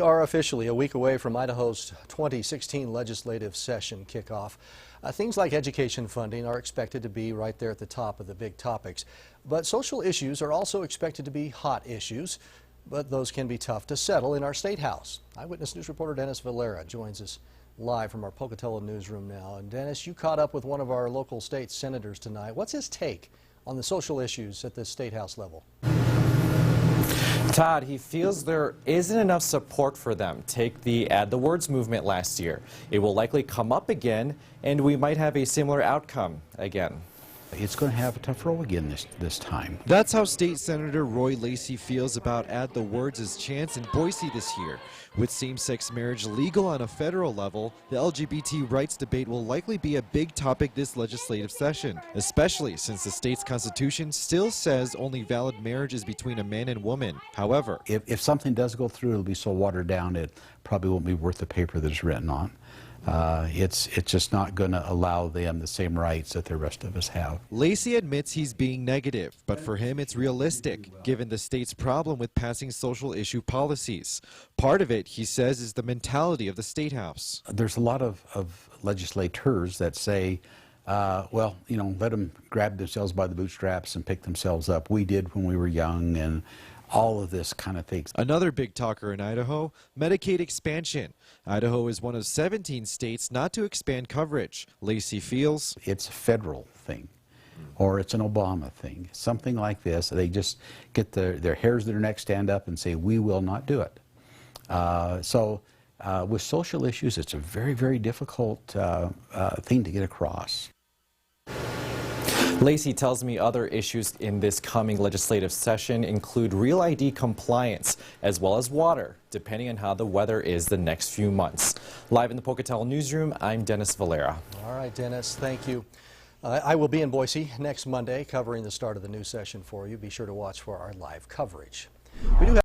are officially a week away from Idaho's 2016 legislative session kickoff. Things like education funding are expected to be right there at the top of the big topics. But social issues are also expected to be hot issues, but those can be tough to settle in our State House. Eyewitness News reporter Dennis Valera joins us live from our Pocatello newsroom now. And Dennis, you caught up with one of our local state senators tonight. What's his take on the social issues at the State House level? Todd, he feels there isn't enough support for them. Take the Add the Words movement last year. It will likely come up again, and we might have a similar outcome again. It's going to have a tough role again this time. That's how State Senator Roy Lacey feels about Add the Words' chance in Boise this year. With same-sex marriage legal on a federal level, the LGBT rights debate will likely be a big topic this legislative session, especially since the state's constitution still says only valid marriage is between a man and woman. However, if something does go through, it'll be so watered down it probably won't be worth the paper that it's written on. It's just not going to allow them the same rights that the rest of us have. Lacey admits he's being negative, but for him it's realistic, given the state's problem with passing social issue policies. Part of it, he says, is the mentality of the State House. There's a lot of legislators that say, well, you know, let them grab themselves by the bootstraps and pick themselves up. We did when we were young, and all of this kind of things. Another big talker in Idaho, Medicaid expansion. Idaho is one of 17 states not to expand coverage. Lacey feels it's a federal thing, or it's an Obama thing, something like this. They just get their hairs to their neck, stand up and say, we will not do it. With social issues, it's a very, very difficult thing to get across. Lacey tells me other issues in this coming legislative session include Real ID compliance as well as water, depending on how the weather is the next few months. Live in the Pocatello newsroom, I'm Dennis Valera. All right, Dennis, thank you. I will be in Boise next Monday covering the start of the new session for you. Be sure to watch for our live coverage. We do have